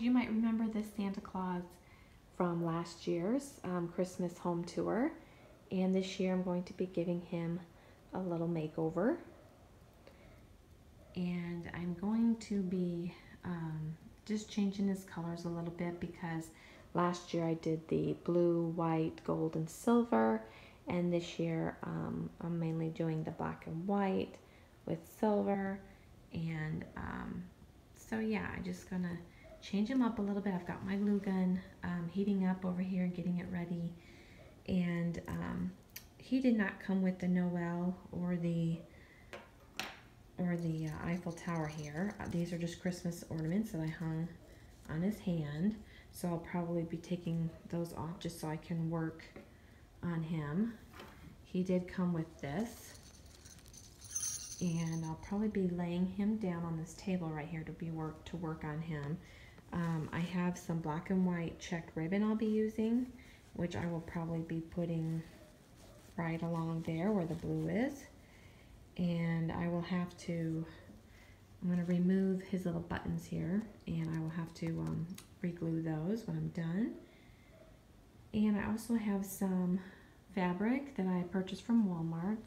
you might remember this Santa Claus from last year's Christmas home tour, and this year I'm going to be giving him a little makeover, and I'm going to be just changing his colors a little bit because last year I did the blue, white, gold, and silver, and this year I'm mainly doing the black and white with silver. And so yeah, I'm just gonna change them up a little bit. I've got my glue gun heating up over here and getting it ready. And he did not come with the Noel or the Eiffel Tower here. These are just Christmas ornaments that I hung on his hand. So I'll probably be taking those off just so I can work on him. He did come with this, and I'll probably be laying him down on this table right here to work on him. I have some black and white checked ribbon I'll be using, which I will probably be putting right along there where the blue is. And I will have to, I'm going to remove his little buttons here, and I will have to re-glue those when I'm done. And I also have some fabric that I purchased from Walmart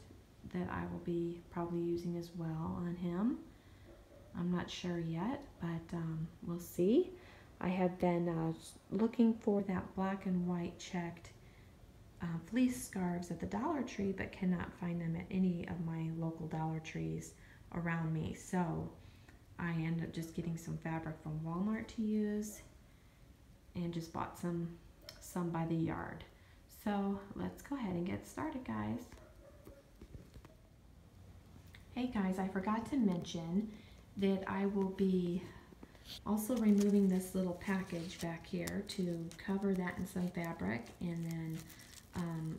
that I will be probably using as well on him. I'm not sure yet, but we'll see. I have been looking for that black and white checked fleece scarves at the Dollar Tree, but cannot find them at any of my local Dollar Trees around me. So I ended up just getting some fabric from Walmart to use, and just bought some by the yard. So let's go ahead and get started, guys. Hey guys, I forgot to mention that I will be also removing this little package back here to cover that in some fabric, and then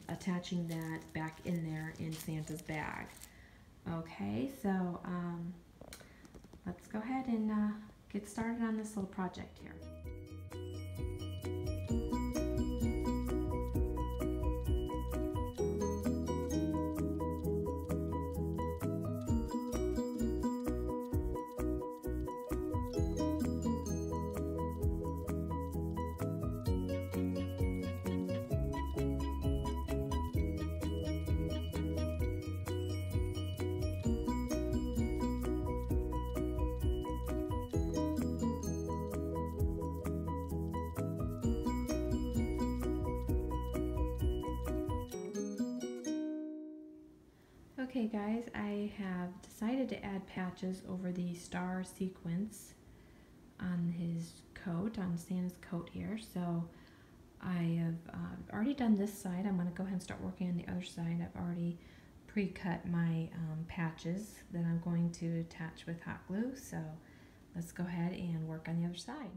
attaching that back in there in Santa's bag. Okay, so let's go ahead and get started on this little project here. Okay guys, I have decided to add patches over the star sequence on his coat, on Santa's coat here. So I have already done this side. I'm going to go ahead and start working on the other side. I've already pre-cut my patches that I'm going to attach with hot glue. So let's go ahead and work on the other side.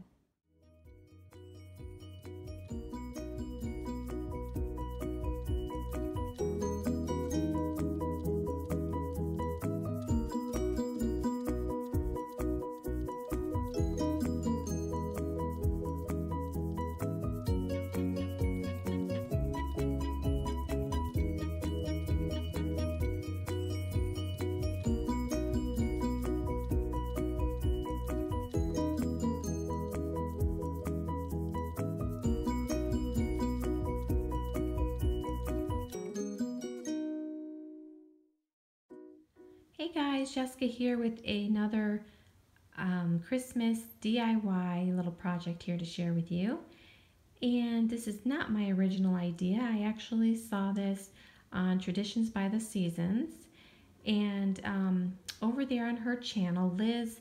Hey guys, Jessica here with another Christmas DIY little project here to share with you. And this is not my original idea. I actually saw this on Traditions by the Seasons. And over there on her channel, Liz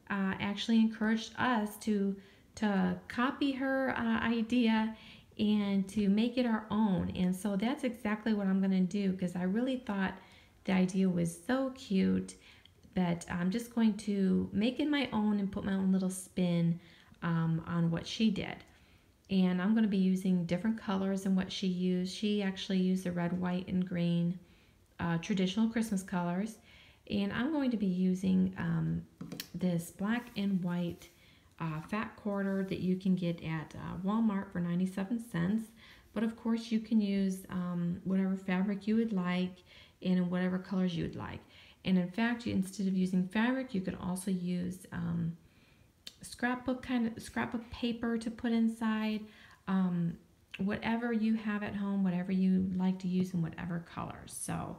actually encouraged us to copy her idea and to make it our own. And so that's exactly what I'm going to do, because I really thought the idea was so cute that I'm just going to make it my own and put my own little spin on what she did. And I'm going to be using different colors than what she used. She actually used the red, white, and green traditional Christmas colors. And I'm going to be using this black and white fat quarter that you can get at Walmart for 97 cents. But of course you can use whatever fabric you would like and in whatever colors you would like. And in fact, instead of using fabric, you could also use scrapbook paper to put inside. Whatever you have at home, whatever you like to use in whatever colors. So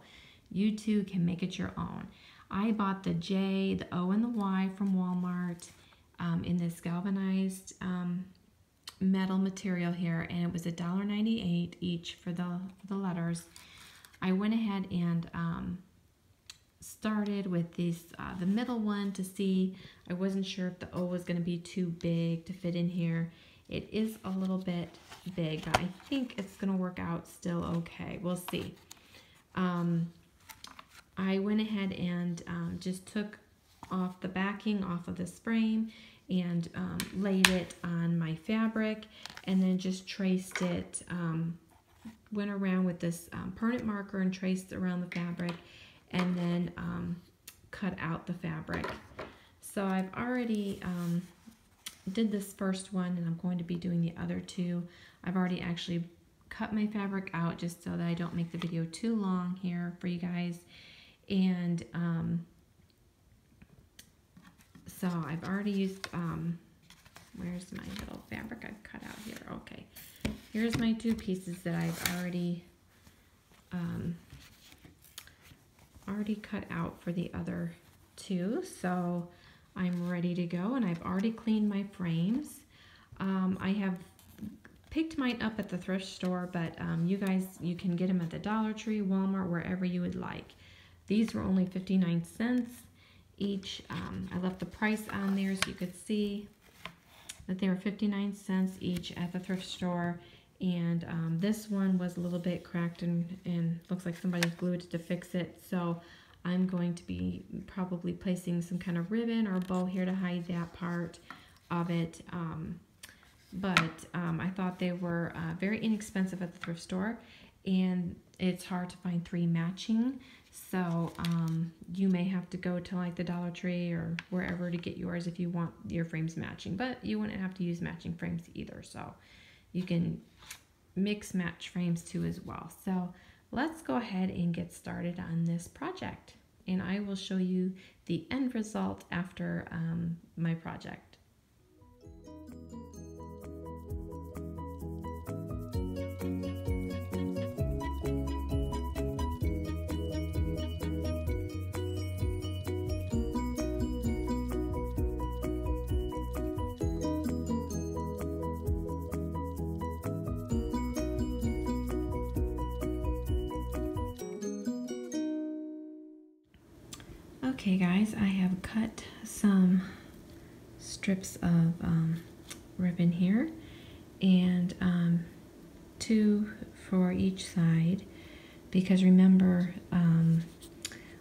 you too can make it your own. I bought the J, the O, and the Y from Walmart in this galvanized metal material here, and it was $1.98 each for the letters. I went ahead and started with these the middle one to see. I wasn't sure if the O was going to be too big to fit in here. It is a little bit big, but I think it's going to work out still okay. We'll see. I went ahead and just took off the backing off of this frame and laid it on my fabric, and then just traced it, went around with this permanent marker and traced around the fabric, and then cut out the fabric. So I've already did this first one, and I'm going to be doing the other two. I've already actually cut my fabric out just so that I don't make the video too long here for you guys. And so I've already used, where's my little fabric I've cut out here? Okay, here's my two pieces that I've already cut out for the other two. So I'm ready to go, and I've already cleaned my frames. I have picked mine up at the thrift store, but you guys, you can get them at the Dollar Tree, Walmart, wherever you would like. These were only 59 cents each. I left the price on there so you could see that they were 59 cents each at the thrift store. And this one was a little bit cracked and looks like somebody's glued it to fix it. So I'm going to be probably placing some kind of ribbon or bow here to hide that part of it. But I thought they were very inexpensive at the thrift store, and it's hard to find three matching. So you may have to go to like the Dollar Tree or wherever to get yours if you want your frames matching. But you wouldn't have to use matching frames either. So you can mix match frames too as well. So let's go ahead and get started on this project, and I will show you the end result after my project. Okay guys, I have cut some strips of ribbon here, and 2 for each side, because remember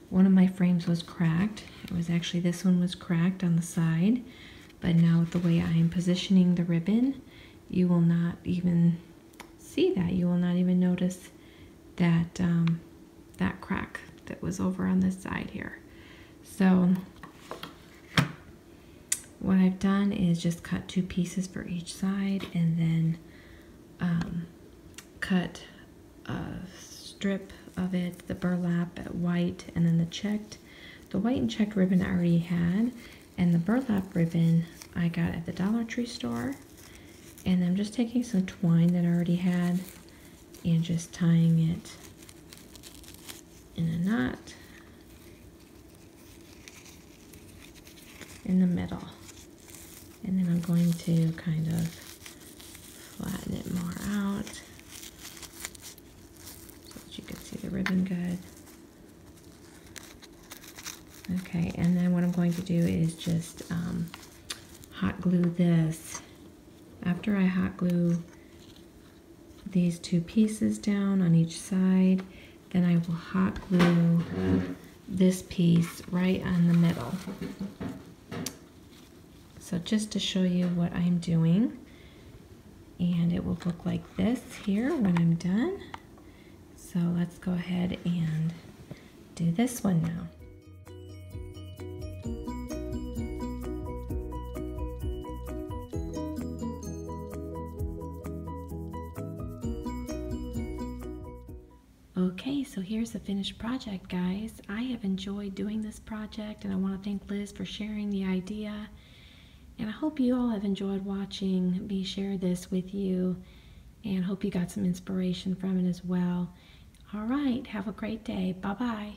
one of my frames was cracked. It was actually, this one was cracked on the side, but now with the way I am positioning the ribbon, you will not even see that. You will not even notice that that crack that was over on this side here. So what I've done is just cut 2 pieces for each side, and then cut a strip of it, the burlap white, and then the checked. The white and checked ribbon I already had, and the burlap ribbon I got at the Dollar Tree store. And I'm just taking some twine that I already had and just tying it in a knot in the middle, and then I'm going to kind of flatten it more out so that you can see the ribbon good. Okay, and then what I'm going to do is just hot glue this. After I hot glue these 2 pieces down on each side, then I will hot glue this piece right on the middle. So just to show you what I'm doing, and it will look like this here when I'm done. So let's go ahead and do this one now. Okay, so here's the finished project, guys. I have enjoyed doing this project, and I want to thank Liz for sharing the idea. And I hope you all have enjoyed watching me share this with you, and hope you got some inspiration from it as well. All right, have a great day. Bye-bye.